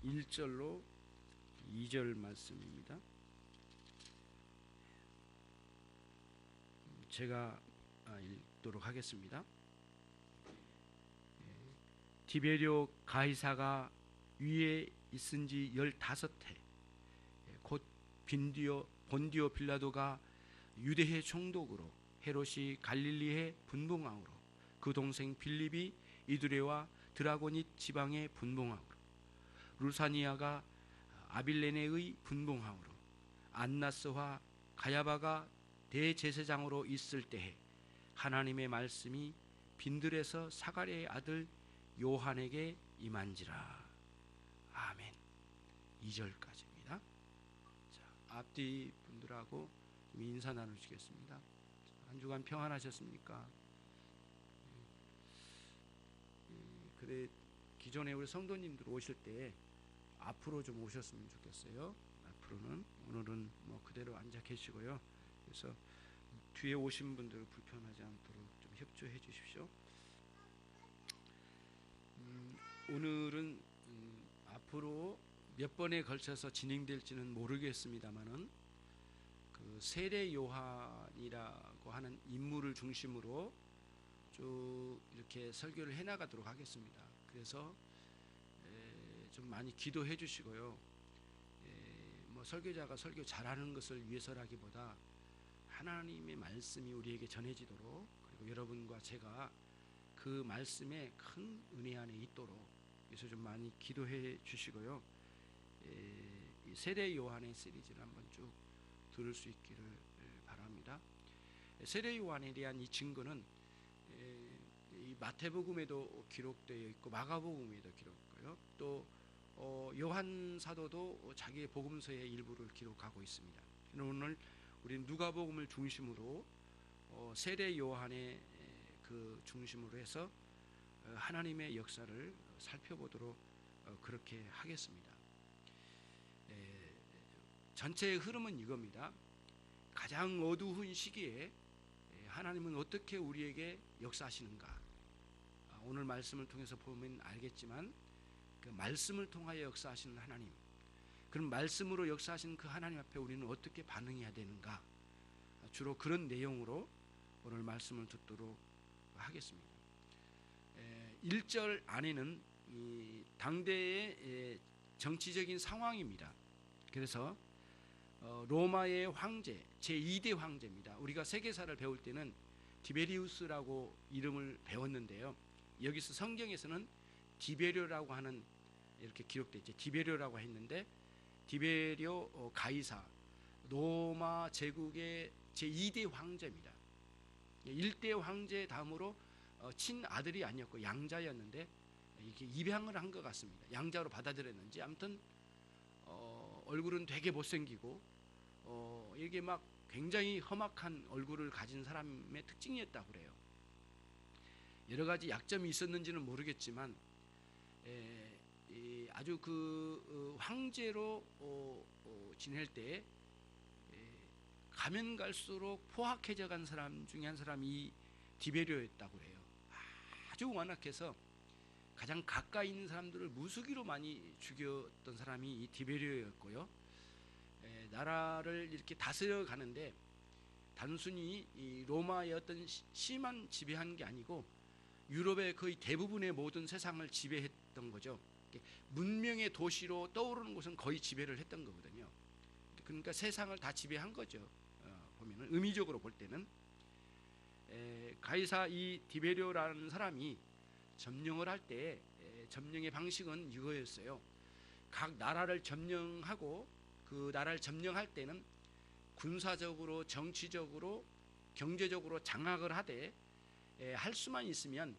1절로 2절 말씀입니다. 제가 읽도록 하겠습니다. 디베리오 가이사가 위에 있은지 15해 곧 본디오 빌라도가 유대의 총독으로 헤롯이 갈릴리의 분봉왕으로 그 동생 빌립이 이두레와 드라고닛 지방의 분봉왕으로 루사니아가 아빌레네의 분봉왕으로 안나스와 가야바가 대제사장으로 있을 때에 하나님의 말씀이 빈들에서 사가랴의 아들 요한에게 임한지라. 아멘. 2절까지입니다. 자, 앞뒤 분들하고 인사 나누시겠습니다. 한 주간 평안하셨습니까? 그래, 기존에 우리 성도님들 오실 때 앞으로 좀 오셨으면 좋겠어요. 앞으로는 오늘은 뭐 그대로 앉아 계시고요. 그래서 뒤에 오신 분들 불편하지 않도록 좀 협조해 주십시오. 오늘은 앞으로 몇 번에 걸쳐서 진행될지는 모르겠습니다만은 그 세례 요한이라고 하는 인물을 중심으로 쭉 이렇게 설교를 해나가도록 하겠습니다. 그래서 좀 많이 기도해 주시고요. 뭐 설교자가 설교 잘하는 것을 위해서라기보다 하나님의 말씀이 우리에게 전해지도록, 그리고 여러분과 제가 그 말씀에 큰 은혜 안에 있도록, 그래서 좀 많이 기도해 주시고요. 이 세례 요한의 시리즈를 한번 쭉 들을 수 있기를 바랍니다. 세례 요한에 대한 이 증거는 이 마태복음에도 기록되어 있고 마가복음에도 기록되고요. 또 요한 사도도 자기의 복음서의 일부를 기록하고 있습니다. 오늘 우리는 누가복음을 중심으로 세례 요한의 그 중심으로 해서 하나님의 역사를 살펴보도록 그렇게 하겠습니다. 전체의 흐름은 이겁니다. 가장 어두운 시기에 하나님은 어떻게 우리에게 역사하시는가. 오늘 말씀을 통해서 보면 알겠지만 그 말씀을 통하여 역사하시는 하나님, 그럼 말씀으로 역사하시는 그 하나님 앞에 우리는 어떻게 반응해야 되는가, 주로 그런 내용으로 오늘 말씀을 듣도록 하겠습니다. 1절 안에는 이 당대의 정치적인 상황입니다. 그래서 로마의 황제, 제2대 황제입니다. 우리가 세계사를 배울 때는 디베리우스라고 이름을 배웠는데요. 여기서 성경에서는 디베리오라고 하는, 이렇게 기록되어 있죠. 디베리오라고 했는데 디베리오 가이사, 로마 제국의 제2대 황제입니다. 1대 황제 다음으로 친아들이 아니었고 양자였는데 이렇게 입양을 한 것 같습니다. 양자로 받아들였는지 아무튼 얼굴은 되게 못생기고 이게 막 굉장히 험악한 얼굴을 가진 사람의 특징이었다고 그래요. 여러 가지 약점이 있었는지는 모르겠지만 아주 그 황제로 지낼 때 가면 갈수록 포악해져 간 사람 중에 한 사람이 디베리오였다고 해요. 아주 완악해서 가장 가까이 있는 사람들을 무수기로 많이 죽였던 사람이 이 디베리오였고요. 나라를 이렇게 다스려 가는데 단순히 이 로마의 어떤 심한 지배한 게 아니고 유럽의 거의 대부분의 모든 세상을 지배했던 거죠. 문명의 도시로 떠오르는 곳은 거의 지배를 했던 거거든요. 그러니까 세상을 다 지배한 거죠. 보면은 의미적으로 볼 때는 가이사 이 디베리오라는 사람이 점령을 할 때 점령의 방식은 이거였어요. 각 나라를 점령하고 그 나라를 점령할 때는 군사적으로, 정치적으로, 경제적으로 장악을 하되 할 수만 있으면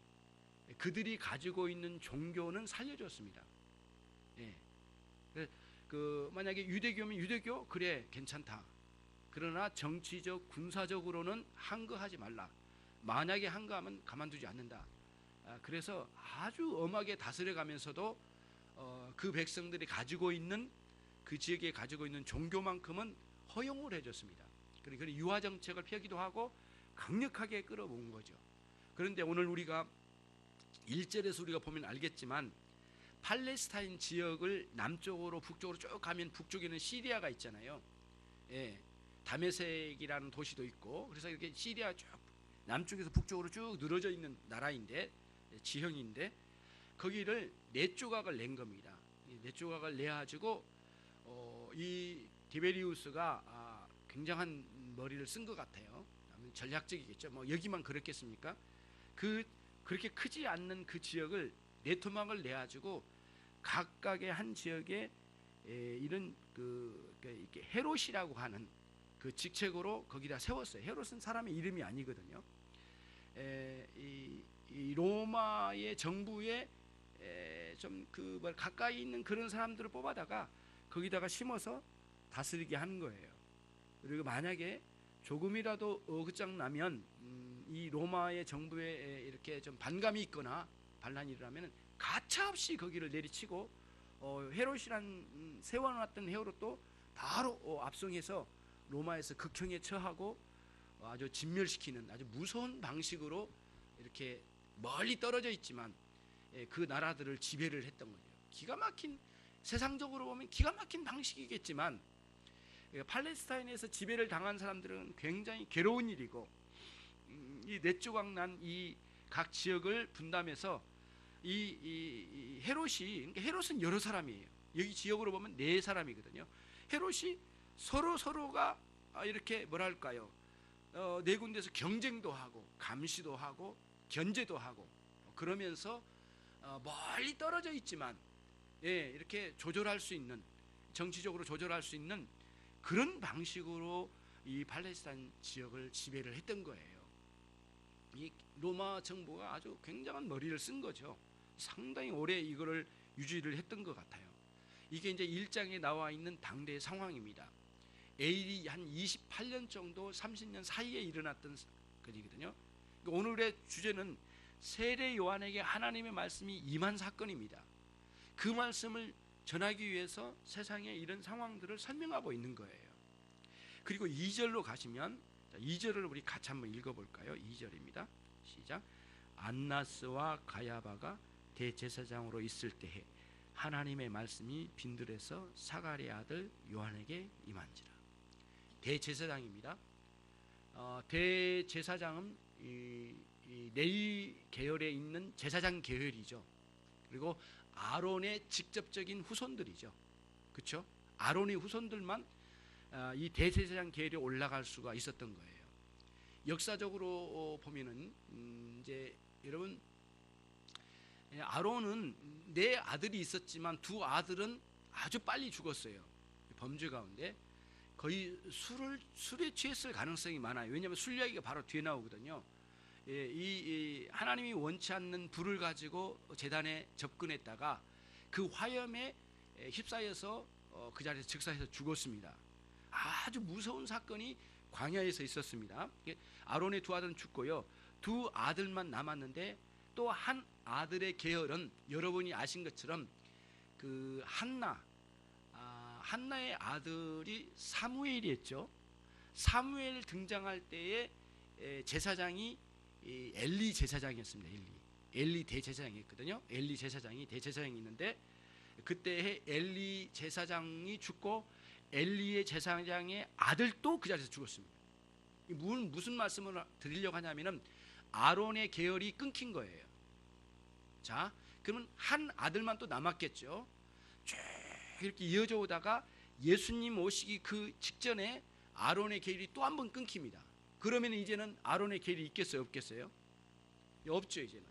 그들이 가지고 있는 종교는 살려줬습니다. 그 만약에 유대교면 유대교 그래 괜찮다. 그러나 정치적, 군사적으로는 항거하지 말라. 만약에 항거하면 가만두지 않는다. 그래서 아주 엄하게 다스려가면서도 그 백성들이 가지고 있는, 그 지역에 가지고 있는 종교만큼은 허용을 해줬습니다. 그러니까 유화 정책을 펴기도 하고 강력하게 끌어모은 거죠. 그런데 오늘 우리가 1절에서 우리가 보면 알겠지만 팔레스타인 지역을 남쪽으로 북쪽으로 쭉 가면 북쪽에는 시리아가 있잖아요. 예, 다메섹이라는 도시도 있고, 그래서 이렇게 시리아 쭉 남쪽에서 북쪽으로 쭉 늘어져 있는 나라인데, 지형인데, 거기를 네 조각을 낸 겁니다. 네 조각을 내 가지고 이 디베리우스가 굉장한 머리를 쓴 것 같아요. 전략적이겠죠. 뭐 여기만 그렇겠습니까? 그렇게 크지 않는 그 지역을 네 토막을 내 가지고 각각의 한 지역에 이런 이렇게 헤롯이라고 하는 그 직책으로 거기다 세웠어요. 헤롯은 사람의 이름이 아니거든요. 이 로마의 정부에 좀 가까이 있는 그런 사람들을 뽑아다가 거기다가 심어서 다스리게 하는 거예요. 그리고 만약에 조금이라도 어긋장 나면 이 로마의 정부에 이렇게 좀 반감이 있거나 반란이 일어나면 가차없이 거기를 내리치고 헤롯이란 세워놨던 헤롯도 바로 압송해서 로마에서 극형에 처하고 아주 진멸시키는 아주 무서운 방식으로 이렇게 멀리 떨어져 있지만 그 나라들을 지배를 했던 거죠. 기가 막힌, 세상적으로 보면 기가 막힌 방식이겠지만 팔레스타인에서 지배를 당한 사람들은 굉장히 괴로운 일이고, 이 네 조각 난 이 각 지역을 분담해서 이 헤롯이, 그러니까 헤롯은 여러 사람이에요. 여기 지역으로 보면 네 사람이거든요. 헤롯이 서로가 이렇게 뭐랄까요, 네 군데서 경쟁도 하고 감시도 하고 견제도 하고 그러면서 멀리 떨어져 있지만 이렇게 조절할 수 있는, 정치적으로 조절할 수 있는 그런 방식으로 이 팔레스타인 지역을 지배를 했던 거예요. 이 로마 정부가 아주 굉장한 머리를 쓴 거죠. 상당히 오래 이거를 유지를 했던 것 같아요. 이게 이제 1장에 나와 있는 당대의 상황입니다. AD 한 28년 정도, 30년 사이에 일어났던 것이거든요. 오늘의 주제는 세례 요한에게 하나님의 말씀이 임한 사건입니다. 그 말씀을 전하기 위해서 세상에 이런 상황들을 설명하고 있는 거예요. 그리고 2절로 가시면, 2절을 우리 같이 한번 읽어볼까요? 2절입니다. 시작. 안나스와 가야바가 대제사장으로 있을 때에 하나님의 말씀이 빈들에서 사가랴 아들 요한에게 임한지라. 대제사장입니다. 대제사장은 이 레위 계열에 있는 제사장 계열이죠. 그리고 아론의 직접적인 후손들이죠. 그렇죠? 아론의 후손들만 이 대제사장 계열에 올라갈 수가 있었던 거예요. 역사적으로 보면은 이제 여러분, 아론은 네 아들이 있었지만 두 아들은 아주 빨리 죽었어요. 범죄 가운데 거의 술에 취했을 가능성이 많아요. 왜냐하면 술 이야기가 바로 뒤에 나오거든요. 이 하나님이 원치 않는 불을 가지고 제단에 접근했다가 그 화염에 휩싸여서 그 자리에서 즉사해서 죽었습니다. 아주 무서운 사건이 광야에서 있었습니다. 아론의 두 아들은 죽고요, 두 아들만 남았는데 또 한 아들의 계열은 여러분이 아신 것처럼 그 한나의 아들이 사무엘이었죠. 사무엘 등장할 때에 제사장이 엘리 제사장이었습니다. 엘리 대제사장이었거든요. 엘리 제사장이 대제사장이 있는데 그때 엘리 제사장이 죽고 엘리의 제사장의 아들도 그 자리에서 죽었습니다. 무슨 말씀을 드리려고 하냐면은 아론의 계열이 끊긴 거예요. 자, 그러면 한 아들만 또 남았겠죠. 쭉 이렇게 이어져 오다가 예수님 오시기 그 직전에 아론의 계열이 또 한 번 끊깁니다. 그러면 이제는 아론의 계열이 있겠어요, 없겠어요? 없죠. 이제는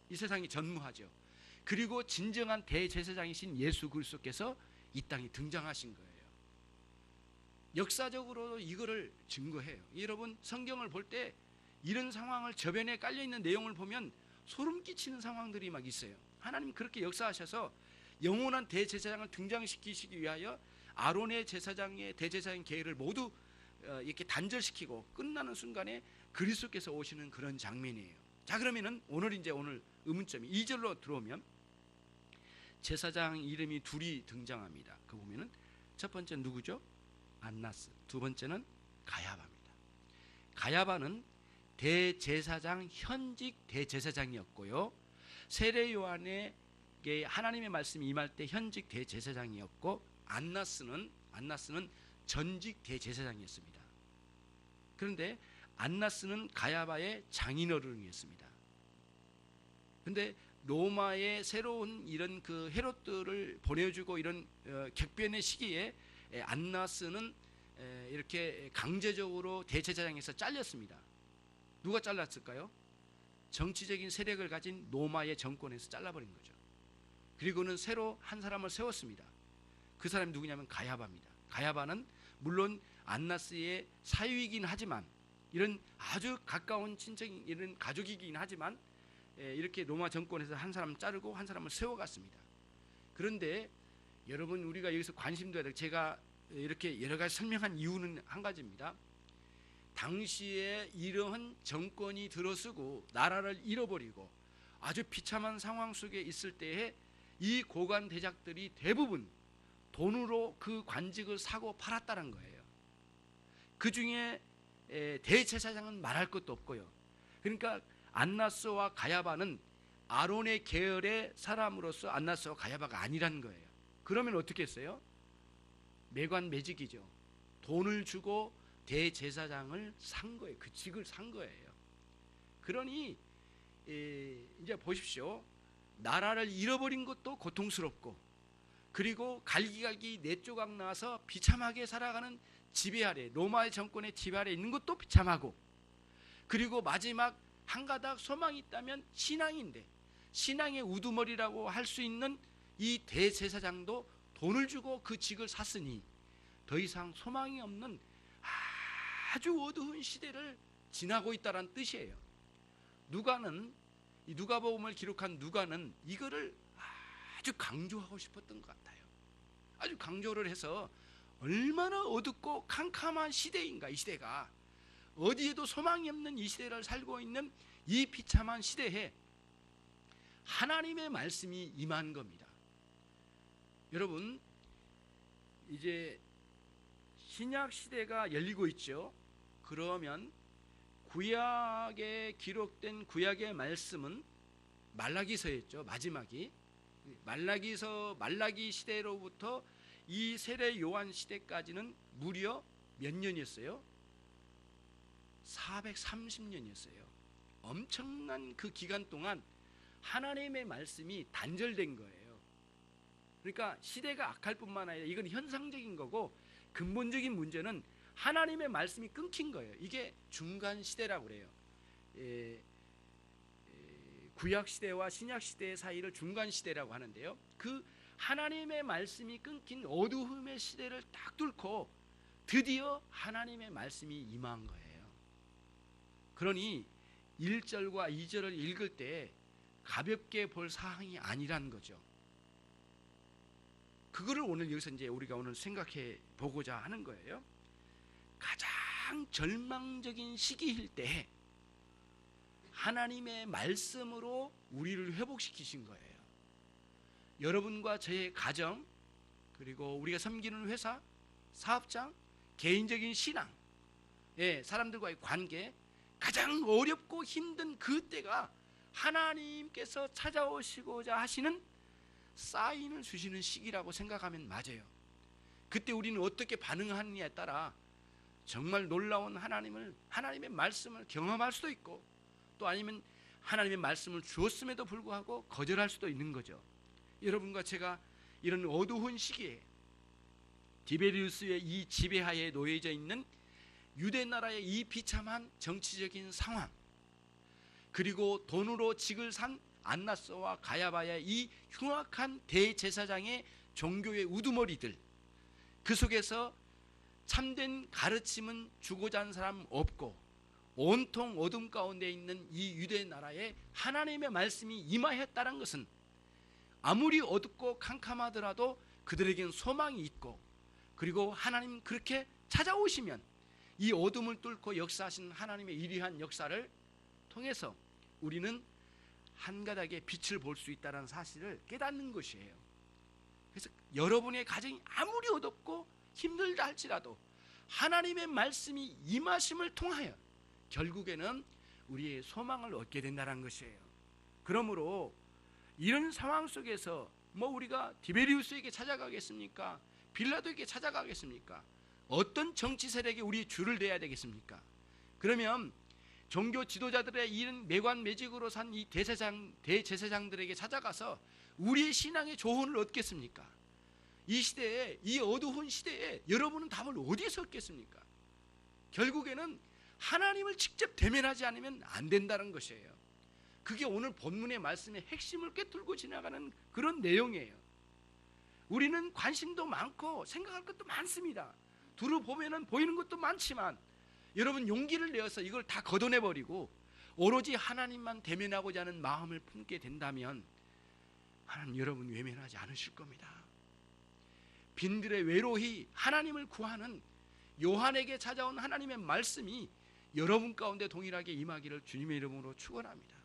이 세상이 전무하죠. 그리고 진정한 대제사장이신 예수 그리스도께서 이 땅에 등장하신 거예요. 역사적으로 이거를 증거해요. 여러분, 성경을 볼 때 이런 상황을 저변에 깔려있는 내용을 보면 소름 끼치는 상황들이 막 있어요. 하나님 그렇게 역사하셔서 영원한 대제사장을 등장시키시기 위하여 아론의 제사장의 대제사장 계열을 모두 이렇게 단절시키고 끝나는 순간에 그리스도께서 오시는 그런 장면이에요. 자, 그러면은 오늘 의문점이 2절로 들어오면 제사장 이름이 둘이 등장합니다. 그 보면은 첫 번째는 누구죠? 안나스. 두 번째는 가야바입니다. 가야바는 대제사장, 현직 대제사장이었고요, 세례 요한의 하나님의 말씀이 임할 때 현직 대제사장이었고 안나스는 전직 대제사장이었습니다. 그런데 안나스는 가야바의 장인어른이었습니다. 그런데 로마의 새로운 이런 그 헤롯들을 보내주고 이런 객변의 시기에 안나스는 이렇게 강제적으로 대제사장에서 잘렸습니다. 누가 잘랐을까요? 정치적인 세력을 가진 로마의 정권에서 잘라버린 거죠. 그리고는 새로 한 사람을 세웠습니다. 그 사람이 누구냐면 가야바입니다. 가야바는 물론 안나스의 사위이긴 하지만 이런 아주 가까운 친척 이런 가족이긴 하지만 이렇게 로마 정권에서 한 사람 자르고 한 사람을 세워갔습니다. 그런데 여러분 우리가 여기서 관심 둬야 될 제가 이렇게 여러 가지 설명한 이유는 한 가지입니다. 당시에 이러한 정권이 들어서고 나라를 잃어버리고 아주 비참한 상황 속에 있을 때에 이 고관 대작들이 대부분 돈으로 그 관직을 사고 팔았다는 거예요. 그 중에 대제사장은 말할 것도 없고요. 그러니까 안나스와 가야바는 아론의 계열의 사람으로서 안나스와 가야바가 아니라는 거예요. 그러면 어떻게 했어요? 매관매직이죠. 돈을 주고 대제사장을 산 거예요. 그 직을 산 거예요. 그러니 이제 보십시오. 나라를 잃어버린 것도 고통스럽고 그리고 갈기갈기 내조각 나서 비참하게 살아가는 지배 아래 로마의 정권의 지배 아래 있는 것도 비참하고 그리고 마지막 한 가닥 소망이 있다면 신앙인데 신앙의 우두머리라고 할 수 있는 이 대제사장도 돈을 주고 그 직을 샀으니 더 이상 소망이 없는 아주 어두운 시대를 지나고 있다는 뜻이에요. 누가는 이 누가복음을 기록한 누가는 이거를 아주 강조하고 싶었던 것 같아요. 아주 강조를 해서 얼마나 어둡고 캄캄한 시대인가. 이 시대가 어디에도 소망이 없는 이 시대를 살고 있는 이 비참한 시대에 하나님의 말씀이 임한 겁니다. 여러분 이제 신약 시대가 열리고 있죠. 그러면 구약에 기록된 구약의 말씀은 말라기서였죠. 마지막이 말라기 시대로부터 이 세례 요한 시대까지는 무려 몇 년이었어요? 430년이었어요. 엄청난 그 기간 동안 하나님의 말씀이 단절된 거예요. 그러니까 시대가 악할 뿐만 아니라 이건 현상적인 거고 근본적인 문제는 하나님의 말씀이 끊긴 거예요. 이게 중간 시대라고 그래요. 구약 시대와 신약 시대 사이를 중간 시대라고 하는데요. 그 하나님의 말씀이 끊긴 어두움의 시대를 딱 뚫고 드디어 하나님의 말씀이 임한 거예요. 그러니 1절과 2절을 읽을 때 가볍게 볼 사항이 아니라는 거죠. 그거를 오늘 여기서 이제 우리가 오늘 생각해 보고자 하는 거예요. 가장 절망적인 시기일 때 하나님의 말씀으로 우리를 회복시키신 거예요. 여러분과 저의 가정 그리고 우리가 섬기는 회사, 사업장, 개인적인 신앙, 사람들과의 관계 가장 어렵고 힘든 그때가 하나님께서 찾아오시고자 하시는 사인을 주시는 시기라고 생각하면 맞아요. 그때 우리는 어떻게 반응하느냐에 따라 정말 놀라운 하나님의 말씀을 경험할 수도 있고 또 아니면 하나님의 말씀을 주었음에도 불구하고 거절할 수도 있는 거죠. 여러분과 제가 이런 어두운 시기에 디베리우스의 이 지배하에 놓여져 있는 유대 나라의 이 비참한 정치적인 상황 그리고 돈으로 직을 산 안나스와 가야바의 이 흉악한 대제사장의 종교의 우두머리들 그 속에서 참된 가르침은 주고자 하는 사람 없고 온통 어둠 가운데 있는 이 유대 나라에 하나님의 말씀이 임하였다는 것은 아무리 어둡고 캄캄하더라도 그들에겐 소망이 있고 그리고 하나님 그렇게 찾아오시면 이 어둠을 뚫고 역사하신 하나님의 이리한 역사를 통해서 우리는 한 가닥의 빛을 볼 수 있다는 사실을 깨닫는 것이에요. 그래서 여러분의 가정이 아무리 어둡고 힘들다 할지라도 하나님의 말씀이 임하심을 통하여 결국에는 우리의 소망을 얻게 된다는 것이에요. 그러므로 이런 상황 속에서 뭐 우리가 디베리우스에게 찾아가겠습니까? 빌라도에게 찾아가겠습니까? 어떤 정치 세력이 우리 줄을 대야 되겠습니까? 그러면 종교 지도자들의 이런 매관매직으로 산 이 대제사장들에게 찾아가서 우리의 신앙의 조언을 얻겠습니까? 이 시대에, 이 어두운 시대에 여러분은 답을 어디에서 얻겠습니까? 결국에는 하나님을 직접 대면하지 않으면 안 된다는 것이에요. 그게 오늘 본문의 말씀의 핵심을 꿰뚫고 지나가는 그런 내용이에요. 우리는 관심도 많고 생각할 것도 많습니다. 두루 보면은 보이는 것도 많지만 여러분 용기를 내어서 이걸 다 걷어내버리고 오로지 하나님만 대면하고자 하는 마음을 품게 된다면 하나님 여러분 외면하지 않으실 겁니다. 빈들의 외로이 하나님을 구하는 요한에게 찾아온 하나님의 말씀이 여러분 가운데 동일하게 임하기를 주님의 이름으로 축원합니다.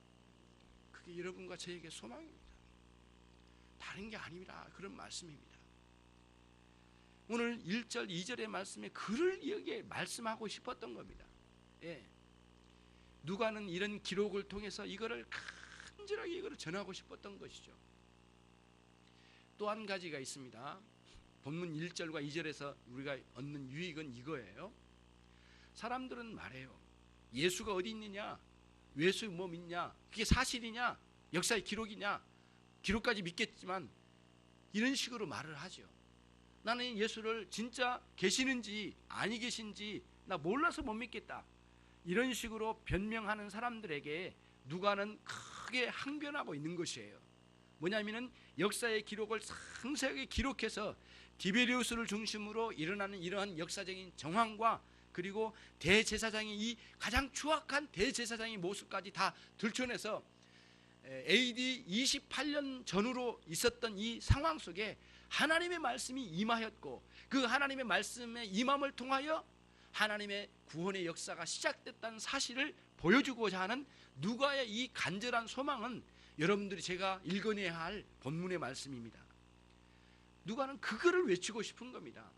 그게 여러분과 저에게 소망입니다. 다른 게 아닙니다. 그런 말씀입니다. 오늘 1절 2절의 말씀에 그를 여기에 말씀하고 싶었던 겁니다. 예. 누가는 이런 기록을 통해서 이거를 간절하게 이거를 전하고 싶었던 것이죠. 또 한 가지가 있습니다. 본문 1절과 2절에서 우리가 얻는 유익은 이거예요. 사람들은 말해요. 예수가 어디 있느냐? 예수 뭐 믿냐? 그게 사실이냐? 역사의 기록이냐? 기록까지 믿겠지만 이런 식으로 말을 하죠. 나는 예수를 진짜 계시는지 아니 계신지 나 몰라서 못 믿겠다. 이런 식으로 변명하는 사람들에게 누가는 크게 항변하고 있는 것이에요. 뭐냐면은 역사의 기록을 상세하게 기록해서 디베리우스를 중심으로 일어나는 이러한 역사적인 정황과 그리고 대제사장이 이 가장 추악한 대제사장의 모습까지 다 들춰내서 AD 28년 전후로 있었던 이 상황 속에 하나님의 말씀이 임하였고 그 하나님의 말씀의 임함을 통하여 하나님의 구원의 역사가 시작됐다는 사실을 보여주고자 하는 누가의 이 간절한 소망은 여러분들이 제가 읽어내야 할 본문의 말씀입니다. 누가는 그거를 외치고 싶은 겁니다.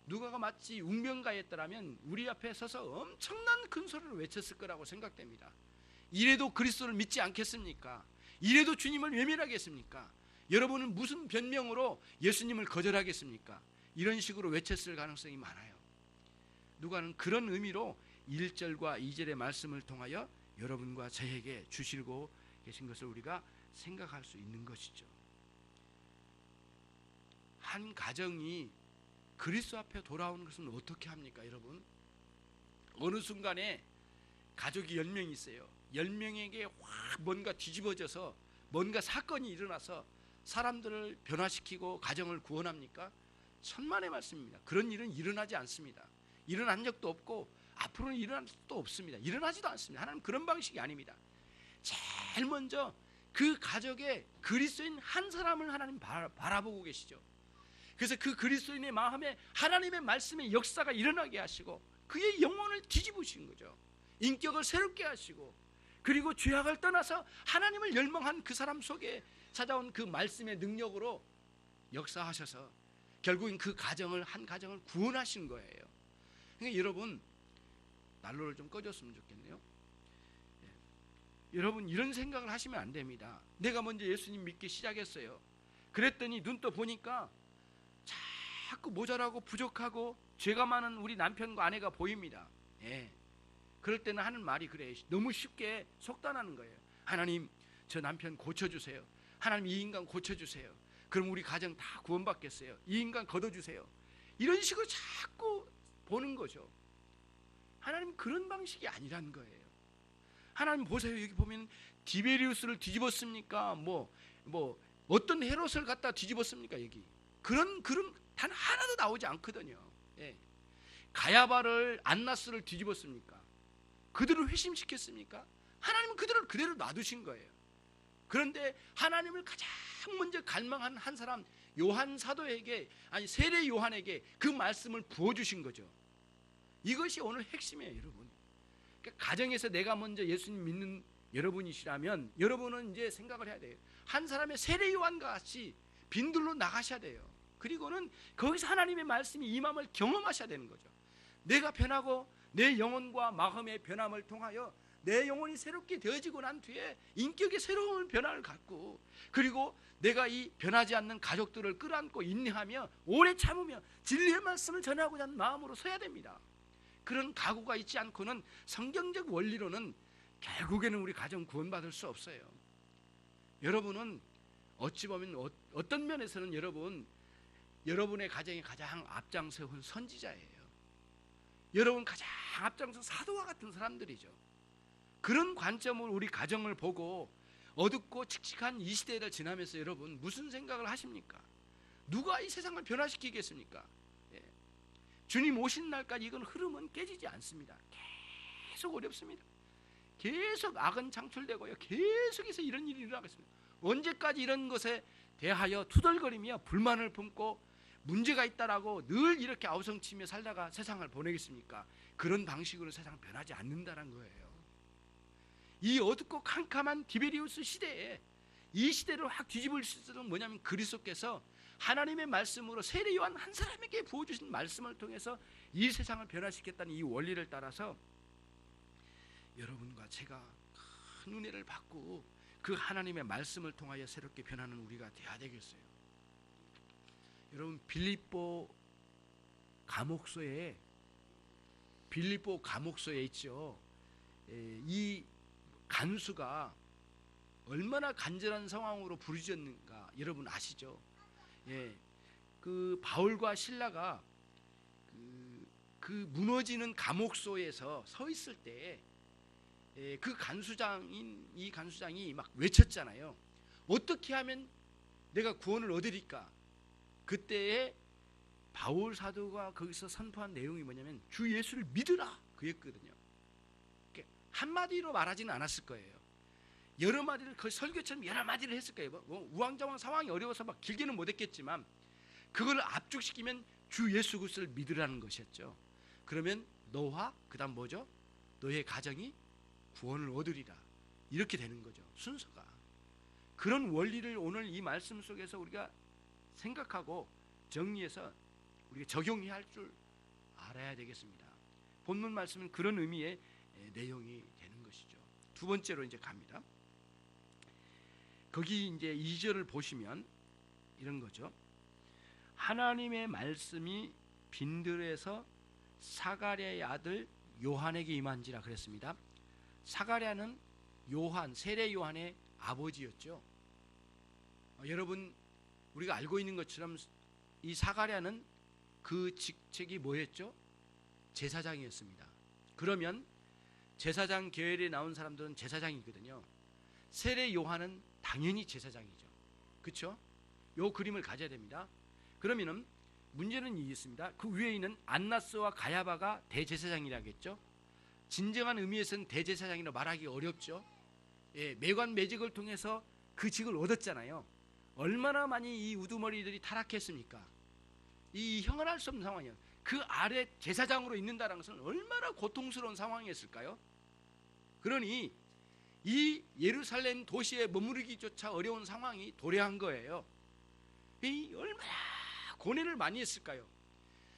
누가가 마치 운명가였더라면 우리 앞에 서서 엄청난 큰 소리를 외쳤을 거라고 생각됩니다. 이래도 그리스도를 믿지 않겠습니까? 이래도 주님을 외면하겠습니까? 여러분은 무슨 변명으로 예수님을 거절하겠습니까? 이런 식으로 외쳤을 가능성이 많아요. 누가는 그런 의미로 1절과 2절의 말씀을 통하여 여러분과 저에게 주시고 계신 것을 우리가 생각할 수 있는 것이죠. 한 가정이 그리스도 앞에 돌아오는 것은 어떻게 합니까, 여러분? 어느 순간에 가족이 10명이 있어요. 10명에게 확 뭔가 뒤집어져서 뭔가 사건이 일어나서 사람들을 변화시키고 가정을 구원합니까? 천만의 말씀입니다. 그런 일은 일어나지 않습니다. 일어난 적도 없고 앞으로는 일어날 수도 없습니다. 일어나지도 않습니다. 하나님 그런 방식이 아닙니다. 제일 먼저 그 가족의 그리스도인 한 사람을 하나님 바라보고 계시죠. 그래서 그 그리스도인의 마음에 하나님의 말씀의 역사가 일어나게 하시고 그의 영혼을 뒤집으신 거죠. 인격을 새롭게 하시고 그리고 죄악을 떠나서 하나님을 열망한 그 사람 속에 찾아온 그 말씀의 능력으로 역사하셔서 결국엔 그 가정을 한 가정을 구원하신 거예요. 그러니까 여러분 난로를 좀 꺼줬으면 좋겠네요. 여러분 이런 생각을 하시면 안 됩니다. 내가 먼저 예수님 믿기 시작했어요. 그랬더니 눈 떠 보니까 자꾸 모자라고 부족하고 죄가 많은 우리 남편과 아내가 보입니다. 예. 그럴 때는 하는 말이 그래요. 너무 쉽게 속단하는 거예요. 하나님 저 남편 고쳐주세요. 하나님 이 인간 고쳐주세요. 그럼 우리 가정 다 구원받겠어요. 이 인간 걷어주세요. 이런 식으로 자꾸 보는 거죠. 하나님 그런 방식이 아니라는 거예요. 하나님 보세요. 여기 보면 디베리우스를 뒤집었습니까? 뭐 어떤 헤롯을 갖다 뒤집었습니까? 여기 그런 단 하나도 나오지 않거든요. 예. 가야바를 안나스를 뒤집었습니까? 그들을 회심시켰습니까? 하나님은 그들을 그대로 놔두신 거예요. 그런데 하나님을 가장 먼저 갈망한 한 사람 요한 사도에게 아니 세례 요한에게 그 말씀을 부어주신 거죠. 이것이 오늘 핵심이에요, 여러분. 그러니까 가정에서 내가 먼저 예수님 믿는 여러분이시라면 여러분은 이제 생각을 해야 돼요. 한 사람의 세례 요한과 같이 빈들로 나가셔야 돼요. 그리고는 거기서 하나님의 말씀이 임함을 경험하셔야 되는 거죠. 내가 변하고 내 영혼과 마음의 변함을 통하여 내 영혼이 새롭게 되어지고 난 뒤에 인격의 새로운 변화를 갖고, 그리고 내가 이 변하지 않는 가족들을 끌어안고 인내하며 오래 참으며 진리의 말씀을 전하고자 하는 마음으로 서야 됩니다. 그런 각오가 있지 않고는 성경적 원리로는 결국에는 우리 가정 구원받을 수 없어요. 여러분은 어찌 보면 어떤 면에서는 여러분의 가정에 가장 앞장서온 선지자예요. 여러분 가장 앞장서 사도와 같은 사람들이죠. 그런 관점으로 우리 가정을 보고 어둡고 칙칙한 이 시대를 지나면서 여러분 무슨 생각을 하십니까? 누가 이 세상을 변화시키겠습니까? 예. 주님 오신 날까지 이건 흐름은 깨지지 않습니다. 계속 어렵습니다. 계속 악은 창출되고요, 계속해서 이런 일이 일어나겠습니다. 언제까지 이런 것에 대하여 투덜거리며 불만을 품고 문제가 있다라고 늘 이렇게 아우성치며 살다가 세상을 보내겠습니까? 그런 방식으로 세상 변하지 않는다는 거예요. 이 어둡고 캄캄한 디베리우스 시대에 이 시대를 확 뒤집을 수는 뭐냐면 그리스도께서 하나님의 말씀으로 세례 요한 한 사람에게 부어주신 말씀을 통해서 이 세상을 변화시켰다는 이 원리를 따라서 여러분과 제가 큰 은혜를 받고 그 하나님의 말씀을 통하여 새롭게 변하는 우리가 되어야 되겠어요. 여러분 빌립보 감옥소에 있죠. 이 간수가 얼마나 간절한 상황으로 부르짖었는가 여러분 아시죠? 그 바울과 실라가 그 무너지는 감옥소에서 서 있을 때 그 이 간수장이 막 외쳤잖아요. 어떻게 하면 내가 구원을 얻으리까? 그때에 바울 사도가 거기서 선포한 내용이 뭐냐면 주 예수를 믿으라 그랬거든요. 한마디로 말하지는 않았을 거예요. 여러 마디를 그 설교처럼 여러 마디를 했을 거예요. 뭐 우왕좌왕 상황이 어려워서 막 길게는 못했겠지만 그걸 압축시키면 주 예수 그리스도를 믿으라는 것이었죠. 그러면 너와 그다음 뭐죠? 너의 가정이 구원을 얻으리라 이렇게 되는 거죠. 순서가. 그런 원리를 오늘 이 말씀 속에서 우리가 생각하고 정리해서 우리가 적용해야 할 줄 알아야 되겠습니다. 본문 말씀은 그런 의미의 내용이 되는 것이죠. 두 번째로 이제 갑니다. 거기 이제 2절을 보시면 이런 거죠. 하나님의 말씀이 빈들에서 사가랴의 아들 요한에게 임한지라 그랬습니다. 사가랴는 요한, 세례 요한의 아버지였죠. 여러분 우리가 알고 있는 것처럼 이 사가랴는 그 직책이 뭐였죠? 제사장이었습니다. 그러면 제사장 계열에 나온 사람들은 제사장이거든요. 세례 요한은 당연히 제사장이죠. 그렇죠? 요 그림을 가져야 됩니다. 그러면은 문제는 있습니다. 그 위에 있는 안나스와 가야바가 대제사장이라겠죠. 진정한 의미에서는 대제사장이라 말하기 어렵죠. 매관매직을 통해서 그 직을 얻었잖아요. 얼마나 많이 이 우두머리들이 타락했습니까? 이 형언할 수 없는 상황이에요. 그 아래 제사장으로 있는다는 것은 얼마나 고통스러운 상황이었을까요? 그러니 이 예루살렘 도시에 머무르기조차 어려운 상황이 도래한 거예요. 이 얼마나 고뇌를 많이 했을까요?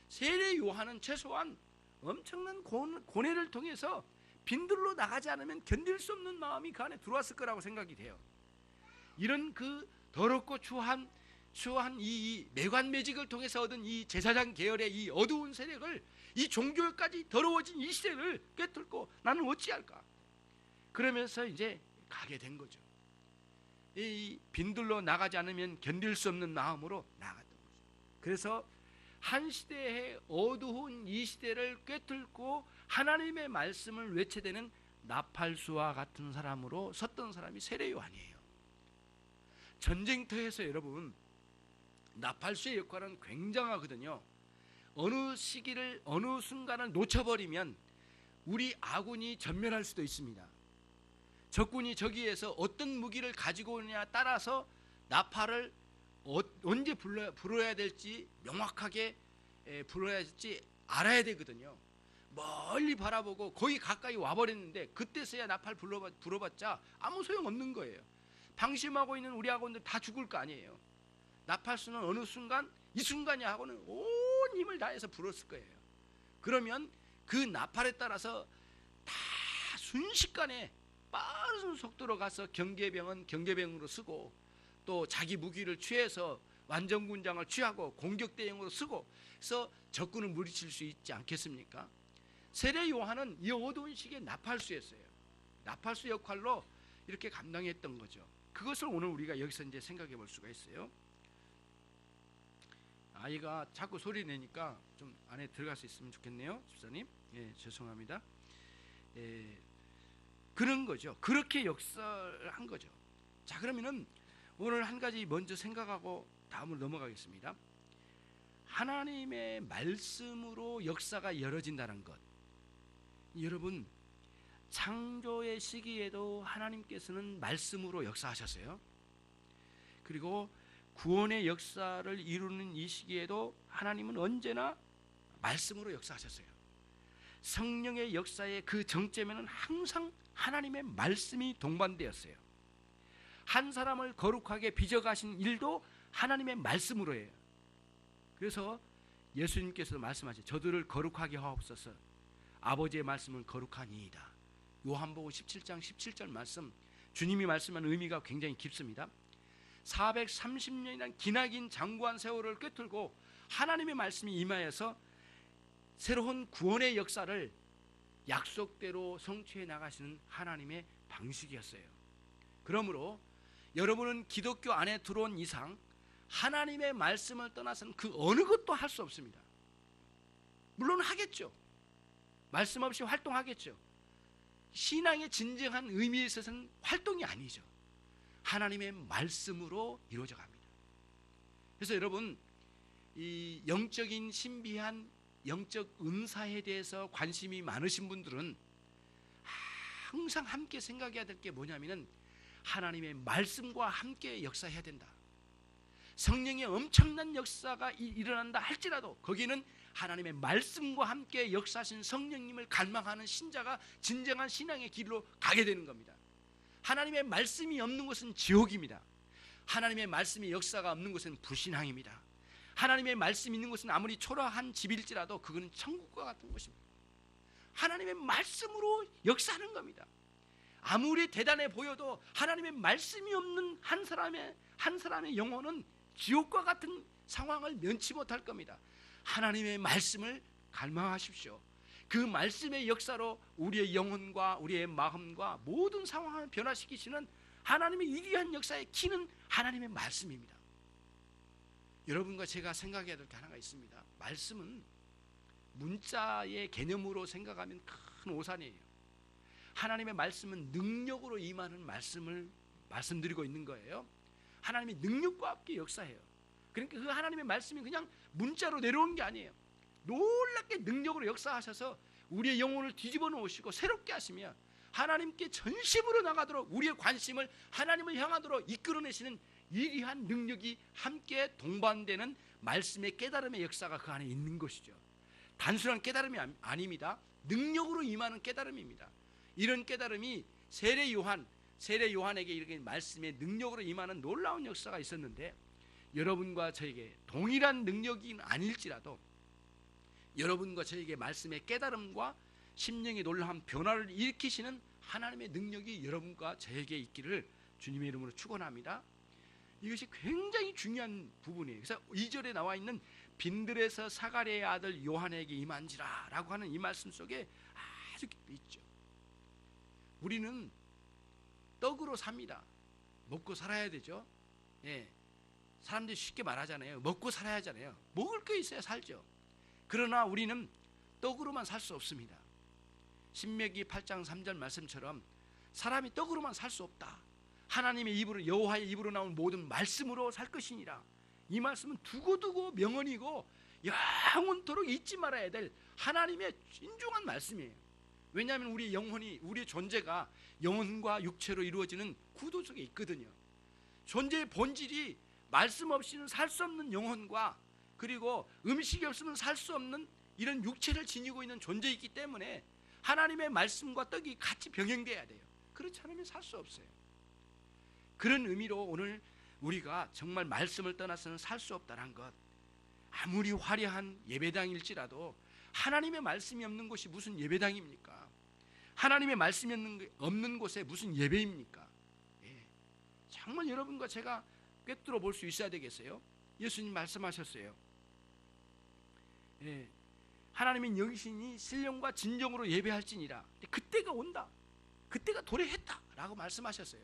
세례 요한은 최소한 엄청난 고뇌를 통해서 빈들로 나가지 않으면 견딜 수 없는 마음이 그 안에 들어왔을 거라고 생각이 돼요. 이런 그 더럽고 추한 이 매관매직을 통해서 얻은 이 제사장 계열의 이 어두운 세력을, 이 종교까지 더러워진 이 시대를 꿰뚫고 나는 어찌할까? 그러면서 이제 가게 된 거죠. 이 빈들로 나가지 않으면 견딜 수 없는 마음으로 나갔던 거죠. 그래서 한 시대의 어두운 이 시대를 꿰뚫고 하나님의 말씀을 외쳐대는 나팔수와 같은 사람으로 섰던 사람이 세례 요한이에요. 전쟁터에서 여러분 나팔수의 역할은 굉장하거든요. 어느 시기를 어느 순간을 놓쳐버리면 우리 아군이 전멸할 수도 있습니다. 적군이 저기에서 어떤 무기를 가지고 오느냐에 따라서 나팔을 언제 불어야 될지 명확하게 불어야 될지 알아야 되거든요. 멀리 바라보고 거의 가까이 와버렸는데 그때서야 나팔 불어봤자 아무 소용없는 거예요. 방심하고 있는 우리 아군들 다 죽을 거 아니에요. 나팔수는 어느 순간 이 순간이 하고는 온 힘을 다해서 불었을 거예요. 그러면 그 나팔에 따라서 다 순식간에 빠른 속도로 가서 경계병은 경계병으로 쓰고 또 자기 무기를 취해서 완전군장을 취하고 공격 대형으로 쓰고 해서 적군을 물리칠 수 있지 않겠습니까? 세례 요한은 이 어두운 시기에 나팔수였어요. 나팔수 역할로 이렇게 감당했던 거죠. 그것을 오늘 우리가 여기서 이제 생각해 볼 수가 있어요. 아이가 자꾸 소리 내니까 좀 안에 들어갈 수 있으면 좋겠네요, 집사님. 예, 죄송합니다. 예, 그런 거죠. 그렇게 역사를 한 거죠. 자, 그러면은 오늘 한 가지 먼저 생각하고 다음으로 넘어가겠습니다. 하나님의 말씀으로 역사가 열어진다는 것. 여러분, 창조의 시기에도 하나님께서는 말씀으로 역사하셨어요. 그리고 구원의 역사를 이루는 이 시기에도 하나님은 언제나 말씀으로 역사하셨어요. 성령의 역사의 그 정점에는 항상 하나님의 말씀이 동반되었어요. 한 사람을 거룩하게 빚어가신 일도 하나님의 말씀으로 해요. 그래서 예수님께서 말씀하시죠. 저들을 거룩하게 하옵소서. 아버지의 말씀은 거룩하니이다. 요한복음 17장 17절 말씀, 주님이 말씀한 의미가 굉장히 깊습니다. 430년이란 기나긴 장구한 세월을 꿰뚫고 하나님의 말씀이 임하여서 새로운 구원의 역사를 약속대로 성취해 나가시는 하나님의 방식이었어요. 그러므로 여러분은 기독교 안에 들어온 이상 하나님의 말씀을 떠나서는 그 어느 것도 할 수 없습니다. 물론 하겠죠. 말씀 없이 활동하겠죠. 신앙의 진정한 의미에 있어서는 활동이 아니죠. 하나님의 말씀으로 이루어져 갑니다. 그래서 여러분, 이 영적인 신비한 영적 은사에 대해서 관심이 많으신 분들은 항상 함께 생각해야 될 게 뭐냐면은 하나님의 말씀과 함께 역사해야 된다. 성령의 엄청난 역사가 일어난다 할지라도 거기는 하나님의 말씀과 함께 역사하신 성령님을 갈망하는 신자가 진정한 신앙의 길로 가게 되는 겁니다. 하나님의 말씀이 없는 곳은 지옥입니다. 하나님의 말씀의 역사가 없는 곳은 불신앙입니다. 하나님의 말씀이 있는 곳은 아무리 초라한 집일지라도 그것은 천국과 같은 곳입니다. 하나님의 말씀으로 역사하는 겁니다. 아무리 대단해 보여도 하나님의 말씀이 없는 한 사람의 영혼은 지옥과 같은 상황을 면치 못할 겁니다. 하나님의 말씀을 갈망하십시오. 그 말씀의 역사로 우리의 영혼과 우리의 마음과 모든 상황을 변화시키시는 하나님의 위대한 역사의 키는 하나님의 말씀입니다. 여러분과 제가 생각해야 될 게 하나가 있습니다. 말씀은 문자의 개념으로 생각하면 큰 오산이에요. 하나님의 말씀은 능력으로 임하는 말씀을 말씀드리고 있는 거예요. 하나님이 능력과 함께 역사해요. 그러니까 그 하나님의 말씀이 그냥 문자로 내려온 게 아니에요. 놀랍게 능력으로 역사하셔서 우리의 영혼을 뒤집어 놓으시고 새롭게 하시며 하나님께 전심으로 나가도록 우리의 관심을 하나님을 향하도록 이끌어내시는 위대한 능력이 함께 동반되는 말씀의 깨달음의 역사가 그 안에 있는 것이죠. 단순한 깨달음이 아닙니다. 능력으로 임하는 깨달음입니다. 이런 깨달음이 세례 요한에게 이렇게 말씀의 능력으로 임하는 놀라운 역사가 있었는데, 여러분과 저에게 동일한 능력이 아닐지라도 여러분과 저에게 말씀의 깨달음과 심령의 놀라운 변화를 일으키시는 하나님의 능력이 여러분과 저에게 있기를 주님의 이름으로 축원합니다. 이것이 굉장히 중요한 부분이에요. 그래서 2절에 나와 있는 빈들에서 사가랴의 아들 요한에게 임한지라 라고 하는 이 말씀 속에 아주 깊이 있죠. 우리는 떡으로 삽니다. 먹고 살아야 되죠. 예. 사람들이 쉽게 말하잖아요. 먹고 살아야 하잖아요. 먹을 게 있어야 살죠. 그러나 우리는 떡으로만 살 수 없습니다. 신명기 8장 3절 말씀처럼 사람이 떡으로만 살 수 없다. 하나님의 입으로, 여호와의 입으로 나온 모든 말씀으로 살 것이니라. 이 말씀은 두고두고 명언이고 영원토록 잊지 말아야 될 하나님의 진중한 말씀이에요. 왜냐하면 우리 영혼이, 우리의 존재가 영혼과 육체로 이루어지는 구도 속에 있거든요. 존재의 본질이 말씀 없이는 살 수 없는 영혼과 그리고 음식이 없으면 살 수 없는 이런 육체를 지니고 있는 존재이기 때문에 하나님의 말씀과 떡이 같이 병행돼야 돼요. 그렇지 않으면 살 수 없어요. 그런 의미로 오늘 우리가 정말 말씀을 떠나서는 살 수 없다는 것, 아무리 화려한 예배당일지라도 하나님의 말씀이 없는 곳이 무슨 예배당입니까? 하나님의 말씀이 없는 곳에 무슨 예배입니까? 예. 정말 여러분과 제가 꿰뚫어 볼 수 있어야 되겠어요. 예수님 말씀하셨어요. 예. 하나님은 영이시니 신령과 진정으로 예배할지니라. 그때가 온다. 그때가 도래했다 라고 말씀하셨어요.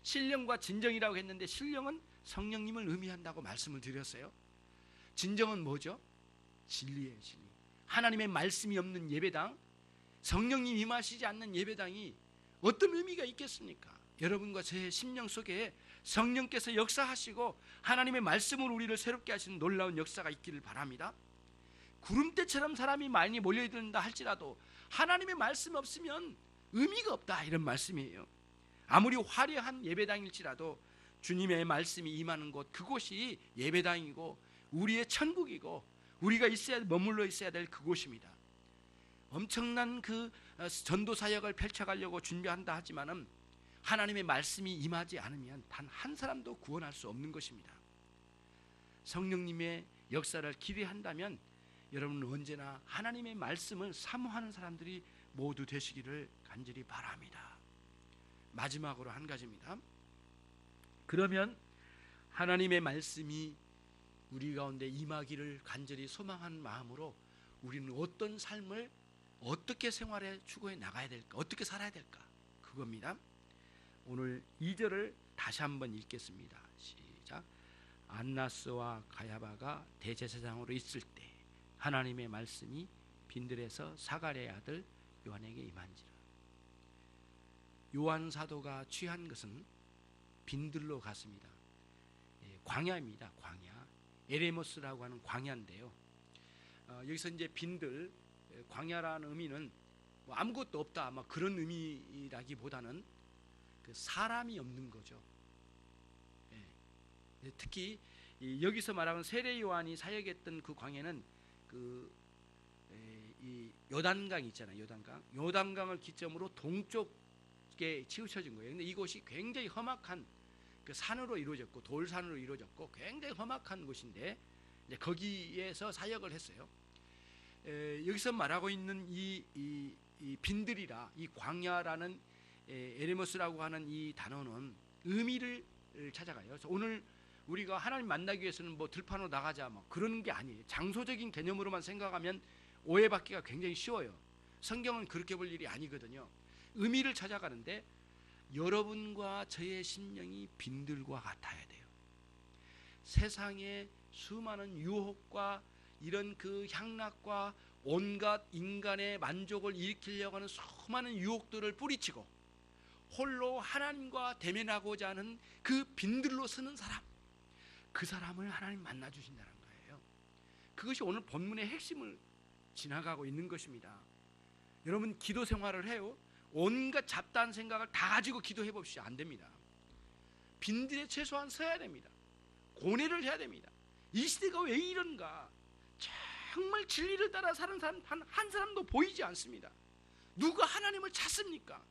신령과 진정이라고 했는데 신령은 성령님을 의미한다고 말씀을 드렸어요. 진정은 뭐죠? 진리예요. 진리. 하나님의 말씀이 없는 예배당, 성령님 임하시지 않는 예배당이 어떤 의미가 있겠습니까? 여러분과 제 심령 속에 성령께서 역사하시고 하나님의 말씀으로 우리를 새롭게 하시는 놀라운 역사가 있기를 바랍니다. 구름대처럼 사람이 많이 몰려든다 할지라도 하나님의 말씀 없으면 의미가 없다, 이런 말씀이에요. 아무리 화려한 예배당일지라도 주님의 말씀이 임하는 곳, 그곳이 예배당이고 우리의 천국이고 우리가 머물러 있어야 될 그곳입니다. 엄청난 그 전도 사역을 펼쳐가려고 준비한다 하지만은 하나님의 말씀이 임하지 않으면 단 한 사람도 구원할 수 없는 것입니다. 성령님의 역사를 기대한다면 여러분은 언제나 하나님의 말씀을 사모하는 사람들이 모두 되시기를 간절히 바랍니다. 마지막으로 한 가지입니다. 그러면 하나님의 말씀이 우리 가운데 임하기를 간절히 소망하는 마음으로 우리는 어떤 삶을 어떻게 생활에 추구해 나가야 될까, 어떻게 살아야 될까, 그겁니다. 오늘 2절을 다시 한번 읽겠습니다. 시작. 안나스와 가야바가 대제사장으로 있을 때 하나님의 말씀이 빈들에서 사가랴의 아들 요한에게 임한지라. 요한 사도가 취한 것은 빈들로 갔습니다. 광야입니다. 광야. 에레모스라고 하는 광야인데요. 여기서 이제 빈들, 광야라는 의미는 뭐 아무것도 없다, 아마 그런 의미라기보다는 그 사람이 없는 거죠. 특히 여기서 말하는 세례 요한이 사역했던 그 광야는 이 요단강 있잖아요. 요단강을 기점으로 동쪽에 치우쳐진 거예요. 근데 이곳이 굉장히 험악한 그 산으로 이루어졌고 돌산으로 이루어졌고 굉장히 험악한 곳인데 이제 거기에서 사역을 했어요. 여기서 말하고 있는 이 빈들이라, 이 광야라는 에레모스라고 하는 이 단어는 의미를 찾아가요. 그래서 오늘 우리가 하나님 만나기 위해서는 뭐 들판으로 나가자 뭐 그런 게 아니에요. 장소적인 개념으로만 생각하면 오해받기가 굉장히 쉬워요. 성경은 그렇게 볼 일이 아니거든요. 의미를 찾아가는데 여러분과 저의 심령이 빈들과 같아야 돼요. 세상의 수많은 유혹과 이런 그 향락과 온갖 인간의 만족을 일으키려고 하는 수많은 유혹들을 뿌리치고 홀로 하나님과 대면하고자 하는 그 빈들로 서는 사람, 그 사람을 하나님 만나 주신다는 거예요. 그것이 오늘 본문의 핵심을 지나가고 있는 것입니다. 여러분 기도 생활을 해요. 온갖 잡다한 생각을 다 가지고 기도해 봅시다. 안 됩니다. 빈들에 최소한 서야 됩니다. 고뇌를 해야 됩니다. 이 시대가 왜 이런가? 정말 진리를 따라 사는 사람 한 사람도 보이지 않습니다. 누가 하나님을 찾습니까?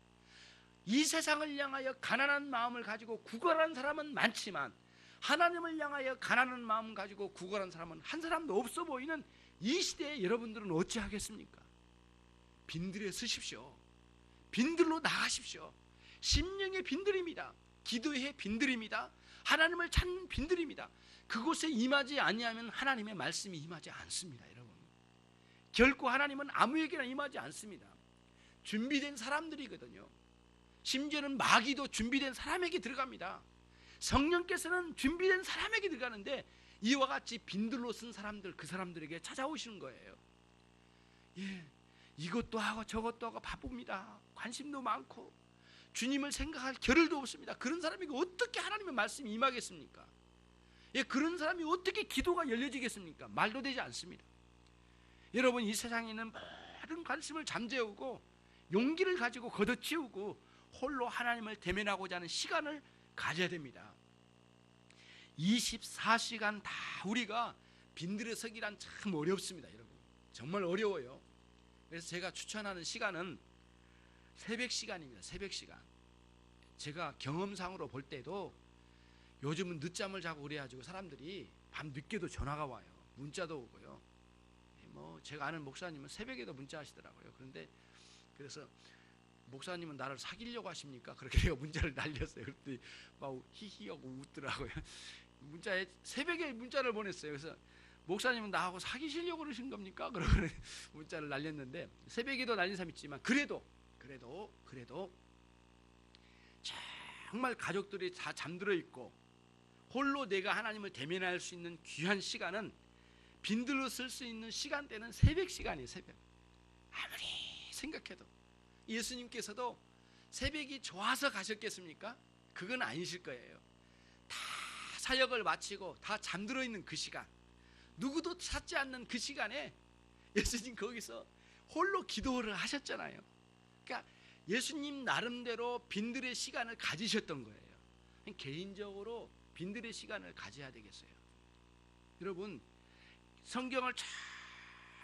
이 세상을 향하여 가난한 마음을 가지고 구걸하는 사람은 많지만 하나님을 향하여 가난한 마음 가지고 구걸하는 사람은 한 사람도 없어 보이는 이 시대에 여러분들은 어찌하겠습니까? 빈들에 서십시오. 빈들로 나가십시오. 심령의 빈들입니다. 기도의 빈들입니다. 하나님을 찾는 빈들입니다. 그곳에 임하지 아니하면 하나님의 말씀이 임하지 않습니다. 여러분, 결코 하나님은 아무에게나 임하지 않습니다. 준비된 사람들이거든요. 심지어는 마귀도 준비된 사람에게 들어갑니다. 성령께서는 준비된 사람에게 들어가는데 이와 같이 빈들로 쓴 사람들, 그 사람들에게 찾아오시는 거예요. 이것도 하고 저것도 하고 바쁩니다. 관심도 많고 주님을 생각할 겨를도 없습니다. 그런 사람에게 어떻게 하나님의 말씀이 임하겠습니까? 그런 사람이 어떻게 기도가 열려지겠습니까? 말도 되지 않습니다. 여러분, 이 세상에 있는 모든 관심을 잠재우고 용기를 가지고 걷어치우고 홀로 하나님을 대면하고자 하는 시간을 가져야 됩니다. 24시간 다 우리가 빈들에 서기란 참 어렵습니다. 여러분, 정말 어려워요. 그래서 제가 추천하는 시간은 새벽 시간입니다. 새벽 시간. 제가 경험상으로 볼 때도 요즘은 늦잠을 자고 그래가지고 사람들이 밤 늦게도 전화가 와요. 문자도 오고요. 뭐 제가 아는 목사님은 새벽에도 문자 하시더라고요. 그래서 목사님은 나를 사귀려고 하십니까? 그렇게 내가 문자를 날렸어요. 그랬더니 막 히히하고 웃더라고요. 문자에 새벽에 문자를 보냈어요. 그래서 목사님은 나하고 사귀시려고 그러신 겁니까? 그러고 문자를 날렸는데, 새벽에도 날린 사람 있지만 그래도 정말 가족들이 다 잠들어 있고 홀로 내가 하나님을 대면할 수 있는 귀한 시간은, 빈들로 쓸 수 있는 시간대는 새벽 시간이에요. 새벽. 아무리 생각해도 예수님께서도 새벽이 좋아서 가셨겠습니까? 그건 아니실 거예요. 다 사역을 마치고 다 잠들어 있는 그 시간, 누구도 찾지 않는 그 시간에 예수님 거기서 홀로 기도를 하셨잖아요. 그러니까 예수님 나름대로 빈들의 시간을 가지셨던 거예요. 개인적으로 빈들의 시간을 가져야 되겠어요. 여러분, 성경을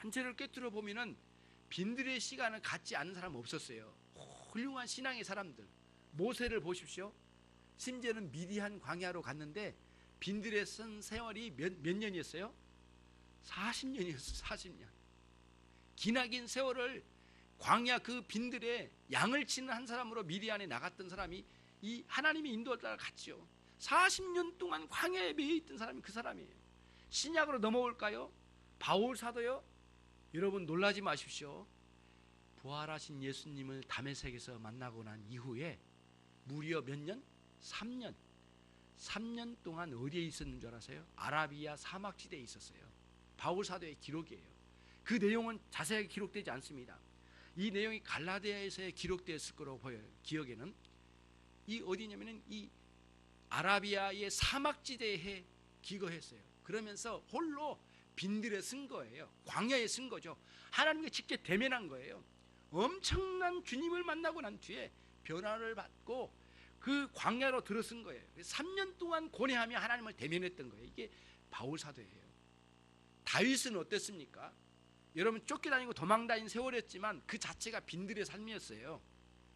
전체를 꿰뚫어 보면은 빈들의 시간을 갖지 않는 사람 없었어요. 훌륭한 신앙의 사람들, 모세를 보십시오. 심지어는 미디안 광야로 갔는데 빈들에 쓴 세월이 몇 년이었어요? 40년이었어요. 40년. 기나긴 세월을 광야 그 빈들에 양을 치는 한 사람으로 미디안에 나갔던 사람이 이 하나님의 인도를 따라 갔죠. 40년 동안 광야에 매여 있던 사람이 그 사람이에요. 신약으로 넘어올까요? 바울 사도요? 여러분 놀라지 마십시오. 부활하신 예수님을 다메섹에서 만나고 난 이후에 무려 몇 년? 3년. 3년 동안 어디에 있었는 줄 아세요? 아라비아 사막지대에 있었어요. 바울 사도의 기록이에요. 그 내용은 자세하게 기록되지 않습니다. 이 내용이 갈라디아에서 기록되었을 거로 보여요. 기억에는 이 어디냐면은 이 아라비아의 사막지대에 기거했어요. 그러면서 홀로 빈들에 쓴 거예요. 광야에 쓴 거죠. 하나님과 직접 대면한 거예요. 엄청난 주님을 만나고 난 뒤에 변화를 받고 그 광야로 들어선 거예요. 3년 동안 고뇌하며 하나님을 대면했던 거예요. 이게 바울 사도예요. 다윗은 어땠습니까? 여러분 쫓겨다니고 도망다닌 세월이었지만 그 자체가 빈들의 삶이었어요.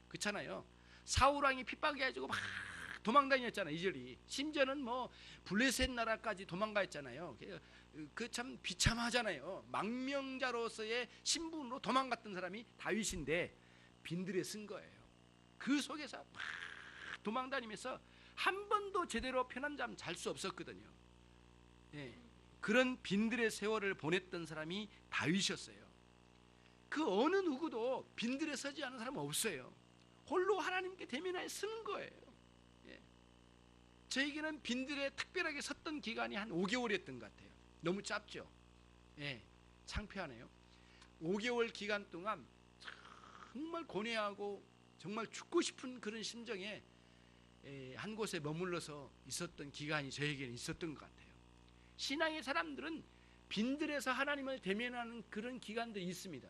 그렇잖아요. 사울왕이 핍박해가지고 막 도망다녔잖아요. 이절이. 심지어는 뭐 블레셋 나라까지 도망가했잖아요. 그 참 비참하잖아요. 망명자로서의 신분으로 도망갔던 사람이 다윗인데 빈들에 쓴 거예요. 그 속에서 막 도망다니면서 한 번도 제대로 편한 잠 잘 수 없었거든요. 예, 그런 빈들의 세월을 보냈던 사람이 다윗이었어요. 그 어느 누구도 빈들에 서지 않은 사람은 없어요. 홀로 하나님께 대면하여 쓰는 거예요. 예. 저에게는 빈들에 특별하게 섰던 기간이 한 5개월이었던 것 같아요. 너무 짧죠? 예, 창피하네요. 5개월 기간 동안 정말 고뇌하고 정말 죽고 싶은 그런 심정에 한 곳에 머물러서 있었던 기간이 저에게는 있었던 것 같아요. 신앙의 사람들은 빈들에서 하나님을 대면하는 그런 기간들이 있습니다.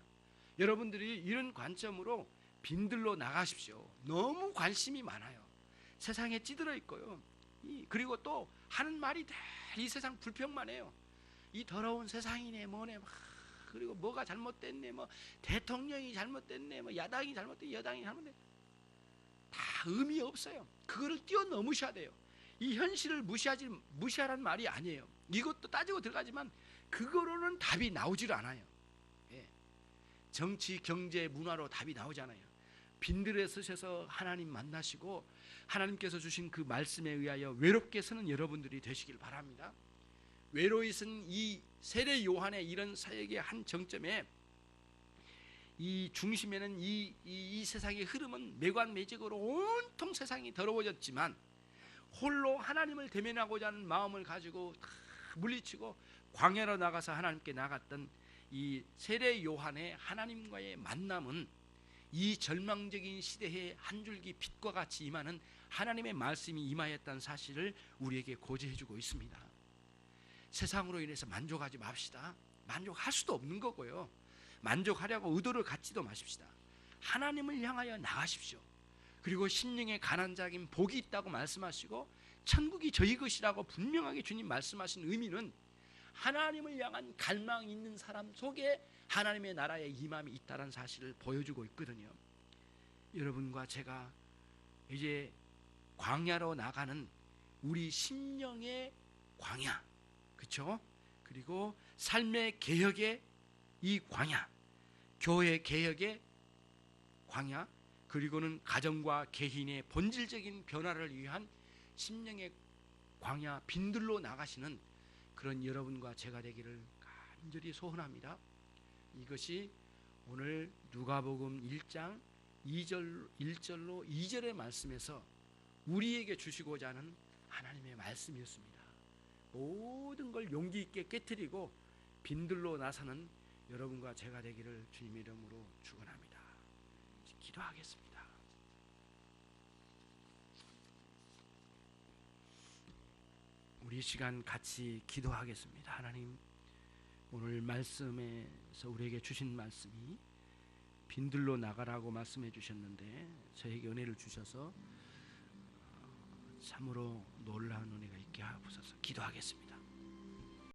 여러분들이 이런 관점으로 빈들로 나가십시오. 너무 관심이 많아요. 세상에 찌들어 있고요. 그리고 또 하는 말이 이 세상 불평만 해요. 이 더러운 세상이네 뭐네 그리고 뭐가 잘못됐네, 뭐 대통령이 잘못됐네, 뭐 야당이 잘못됐네, 여당이 잘못됐네, 다 의미 없어요. 그거를 뛰어넘으셔야 돼요. 이 현실을 무시하라는 말이 아니에요. 이것도 따지고 들어가지만 그거로는 답이 나오질 않아요. 예. 정치, 경제, 문화로 답이 나오잖아요. 빈들에 서셔서 하나님 만나시고 하나님께서 주신 그 말씀에 의하여 외롭게 서는 여러분들이 되시길 바랍니다. 외로이 쓴 이 세례 요한의 이런 사역의 한 정점에 이 중심에는 이 세상의 흐름은 매관매직으로 온통 세상이 더러워졌지만 홀로 하나님을 대면하고자 하는 마음을 가지고 다 물리치고 광야로 나가서 하나님께 나갔던 이 세례 요한의 하나님과의 만남은 이 절망적인 시대에 한 줄기 빛과 같이 임하는 하나님의 말씀이 임하였다는 사실을 우리에게 고지해주고 있습니다. 세상으로 인해서 만족하지 맙시다. 만족할 수도 없는 거고요. 만족하려고 의도를 갖지도 마십시다. 하나님을 향하여 나가십시오. 그리고 심령의 가난한 자에겐 복이 있다고 말씀하시고 천국이 저희 것이라고 분명하게 주님 말씀하신 의미는 하나님을 향한 갈망이 있는 사람 속에 하나님의 나라의 임함이 있다는 사실을 보여주고 있거든요. 여러분과 제가 이제 광야로 나가는 우리 심령의 광야, 그렇죠? 그리고 삶의 개혁의 이 광야, 교회 개혁의 광야, 그리고는 가정과 개인의 본질적인 변화를 위한 심령의 광야 빈들로 나가시는 그런 여러분과 제가 되기를 간절히 소원합니다. 이것이 오늘 누가복음 1장 1절로 2절의 말씀에서 우리에게 주시고자 하는 하나님의 말씀이었습니다. 모든 걸 용기 있게 깨트리고 빈들로 나서는 여러분과 제가 되기를 주님의 이름으로 축원합니다. 기도하겠습니다. 우리 시간 같이 기도하겠습니다. 하나님, 오늘 말씀에서 우리에게 주신 말씀이 빈들로 나가라고 말씀해 주셨는데 저에게 은혜를 주셔서 참으로 놀라운 은혜가 있게 하옵소서. 기도하겠습니다.